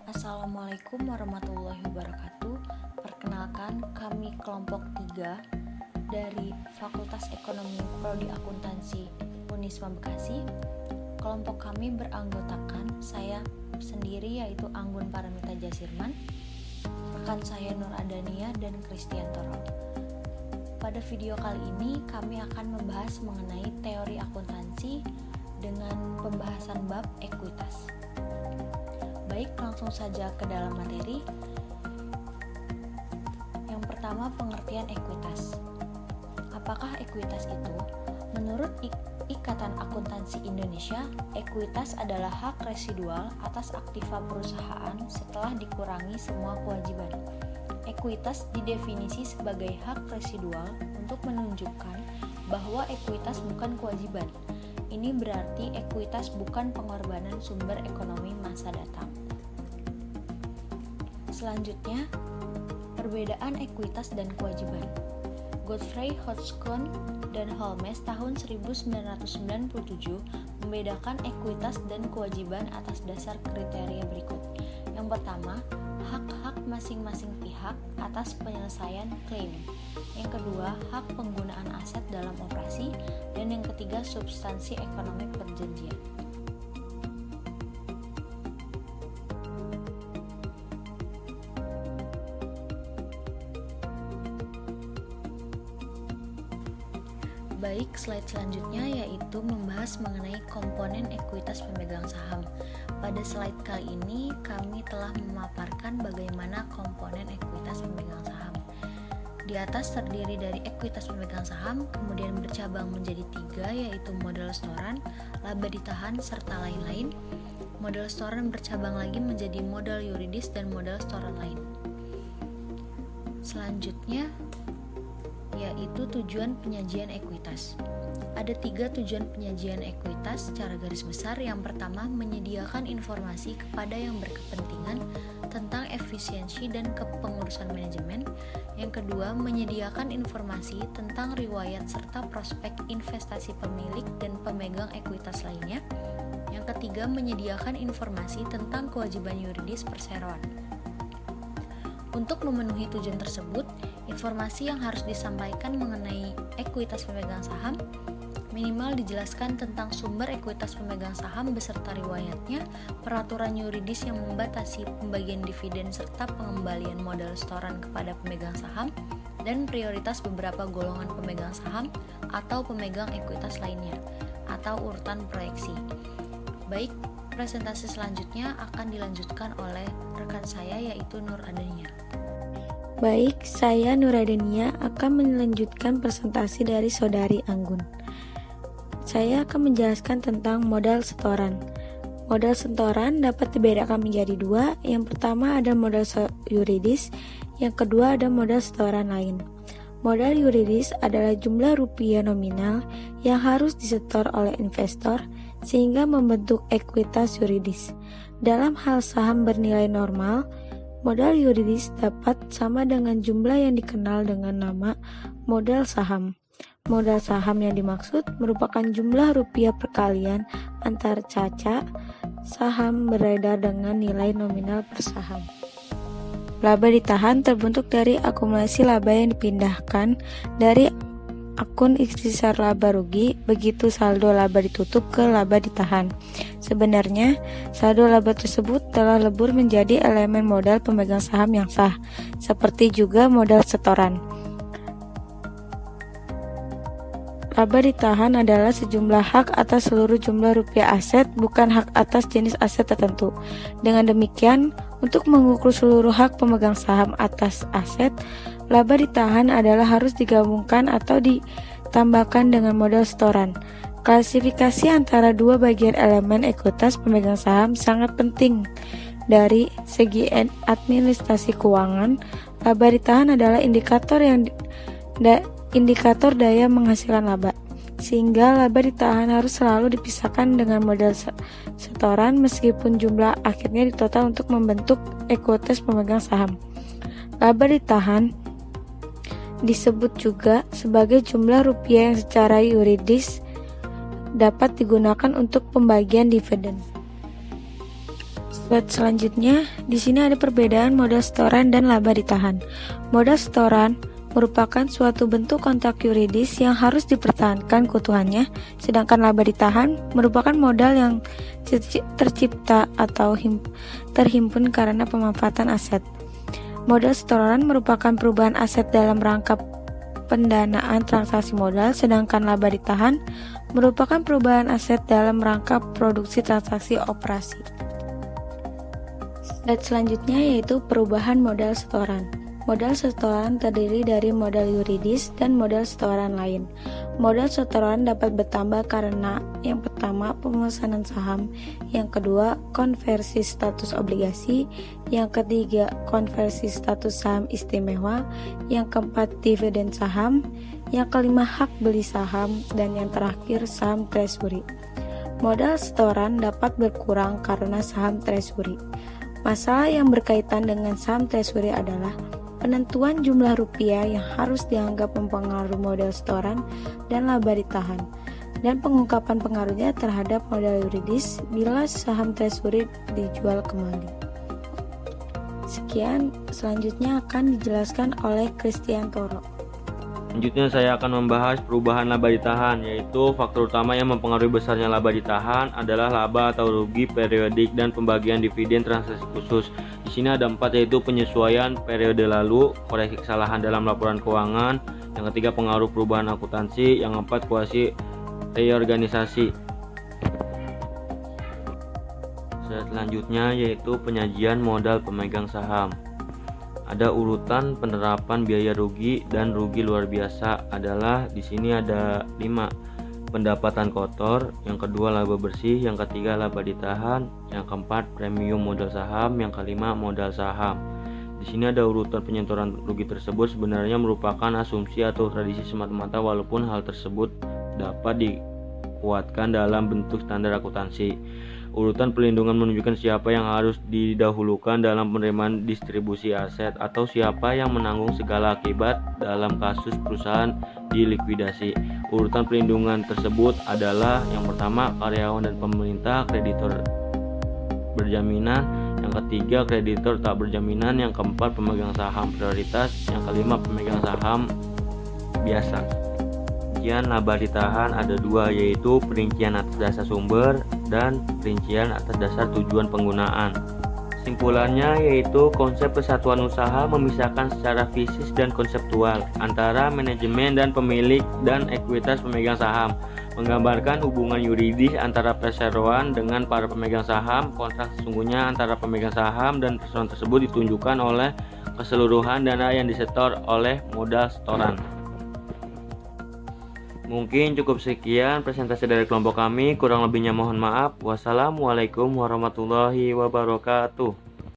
Assalamualaikum warahmatullahi wabarakatuh. Perkenalkan, kami kelompok 3 dari Fakultas Ekonomi Prodi Akuntansi Unisma Bekasi. Kelompok kami beranggotakan saya sendiri yaitu Anggun Paramita Jasirman, rekan saya Nur Adania dan Kristiantoro. Pada video kali ini kami akan membahas mengenai teori akuntansi dengan pembahasan bab ekuitas. Baik, langsung saja ke dalam materi. Yang pertama, pengertian ekuitas. Apakah ekuitas itu? Menurut Ikatan Akuntansi Indonesia, ekuitas adalah hak residual atas aktiva perusahaan setelah dikurangi semua kewajiban. Ekuitas didefinisi sebagai hak residual untuk menunjukkan bahwa ekuitas bukan kewajiban. Ini berarti ekuitas bukan pengorbanan sumber ekonomi masa datang. Selanjutnya, perbedaan ekuitas dan kewajiban. Godfrey Hodgson dan Holmes tahun 1997 membedakan ekuitas dan kewajiban atas dasar kriteria berikut. Yang pertama, hak-hak masing-masing pihak atas penyelesaian klaim. Yang kedua, hak penggunaan aset dalam operasi. Dan yang ketiga, substansi ekonomi perjanjian. Baik, slide selanjutnya yaitu membahas mengenai komponen ekuitas pemegang saham. Pada slide kali ini kami telah memaparkan bagaimana komponen ekuitas pemegang saham. Di atas terdiri dari ekuitas pemegang saham, kemudian bercabang menjadi 3 yaitu modal setoran, laba ditahan, serta lain-lain. Modal setoran bercabang lagi menjadi modal yuridis dan modal setoran lain. Selanjutnya yaitu tujuan penyajian ekuitas. Ada 3 tujuan penyajian ekuitas secara garis besar. Yang pertama, menyediakan informasi kepada yang berkepentingan tentang efisiensi dan kepengurusan manajemen. Yang kedua, menyediakan informasi tentang riwayat serta prospek investasi pemilik dan pemegang ekuitas lainnya. Yang ketiga, menyediakan informasi tentang kewajiban yuridis perseroan. Untuk memenuhi tujuan tersebut, informasi yang harus disampaikan mengenai ekuitas pemegang saham minimal dijelaskan tentang sumber ekuitas pemegang saham beserta riwayatnya, peraturan yuridis yang membatasi pembagian dividen serta pengembalian modal setoran kepada pemegang saham, dan prioritas beberapa golongan pemegang saham atau pemegang ekuitas lainnya, atau urutan proyeksi. Baik, presentasi selanjutnya akan dilanjutkan oleh rekan saya yaitu Nur Adania. Baik, saya Nuradenia akan melanjutkan presentasi dari Saudari Anggun. Saya akan menjelaskan tentang modal setoran. Modal setoran dapat dibedakan menjadi 2. Yang pertama ada modal yuridis, yang kedua ada modal setoran lain. Modal yuridis adalah jumlah rupiah nominal yang harus disetor oleh investor sehingga membentuk ekuitas yuridis. Dalam hal saham bernilai normal, modal yuridis dapat sama dengan jumlah yang dikenal dengan nama modal saham. Modal saham yang dimaksud merupakan jumlah rupiah perkalian antara caca saham beredar dengan nilai nominal per saham. Laba ditahan terbentuk dari akumulasi laba yang dipindahkan dari akun ikhtisar laba rugi, begitu saldo laba ditutup ke laba ditahan. Sebenarnya, saldo laba tersebut telah lebur menjadi elemen modal pemegang saham yang sah, seperti juga modal setoran. Laba ditahan adalah sejumlah hak atas seluruh jumlah rupiah aset, bukan hak atas jenis aset tertentu. Dengan demikian, untuk mengukur seluruh hak pemegang saham atas aset, laba ditahan adalah harus digabungkan atau ditambahkan dengan modal setoran. Klasifikasi antara dua bagian elemen ekuitas pemegang saham sangat penting. Dari segi administrasi keuangan, laba ditahan adalah indikator daya menghasilkan laba, sehingga laba ditahan harus selalu dipisahkan dengan modal setoran meskipun jumlah akhirnya ditotal untuk membentuk ekuitas pemegang saham. Laba ditahan disebut juga sebagai jumlah rupiah yang secara yuridis dapat digunakan untuk pembagian dividen. Slide selanjutnya, di sini ada perbedaan modal setoran dan laba ditahan. Modal setoran merupakan suatu bentuk kontrak yuridis yang harus dipertahankan keutuhannya, sedangkan laba ditahan merupakan modal yang tercipta atau terhimpun karena pemanfaatan aset. Modal setoran merupakan perubahan aset dalam rangka pendanaan transaksi modal, sedangkan laba ditahan merupakan perubahan aset dalam rangka produksi transaksi operasi. Slide selanjutnya yaitu perubahan modal setoran. Modal setoran terdiri dari modal yuridis dan modal setoran lain. Modal setoran dapat bertambah karena yang pertama pemesanan saham, yang kedua konversi status obligasi, yang ketiga konversi status saham istimewa, yang keempat dividen saham, yang kelima hak beli saham, dan yang terakhir saham treasury. Modal setoran dapat berkurang karena saham treasury. Masalah yang berkaitan dengan saham treasury adalah penentuan jumlah rupiah yang harus dianggap mempengaruhi modal setoran dan laba ditahan, dan pengungkapan pengaruhnya terhadap modal yuridis bila saham treasury dijual kembali. Sekian, selanjutnya akan dijelaskan oleh Christian Toro. Selanjutnya saya akan membahas perubahan laba ditahan, yaitu faktor utama yang mempengaruhi besarnya laba ditahan adalah laba atau rugi periodik dan pembagian dividen transaksi khusus. Di sini ada 4, yaitu penyesuaian periode lalu, koreksi kesalahan dalam laporan keuangan, yang ketiga pengaruh perubahan akuntansi, yang keempat kuasi reorganisasi. Selanjutnya yaitu penyajian modal pemegang saham. Ada urutan penerapan biaya rugi dan rugi luar biasa adalah di sini ada 5. Pendapatan kotor, yang kedua laba bersih, yang ketiga laba ditahan, yang keempat premium modal saham, yang kelima modal saham. Di sini ada urutan penyetoran rugi tersebut sebenarnya merupakan asumsi atau tradisi semata-mata, walaupun hal tersebut dapat dikuatkan dalam bentuk standar akuntansi. Urutan pelindungan menunjukkan siapa yang harus didahulukan dalam penerimaan distribusi aset atau siapa yang menanggung segala akibat dalam kasus perusahaan dilikuidasi. Urutan pelindungan tersebut adalah yang pertama karyawan dan pemerintah, kreditor berjaminan, yang ketiga kreditor tak berjaminan, yang keempat pemegang saham prioritas, yang kelima pemegang saham biasa. Rincian laba ditahan ada 2, yaitu perincian atas dasar sumber dan perincian atas dasar tujuan penggunaan. Kesimpulannya yaitu konsep kesatuan usaha memisahkan secara fisik dan konseptual antara manajemen dan pemilik dan ekuitas pemegang saham, menggambarkan hubungan yuridis antara perseroan dengan para pemegang saham. Kontrak sesungguhnya antara pemegang saham dan perseroan tersebut ditunjukkan oleh keseluruhan dana yang disetor oleh modal setoran. Mungkin cukup sekian presentasi dari kelompok kami, kurang lebihnya mohon maaf. Wassalamualaikum warahmatullahi wabarakatuh.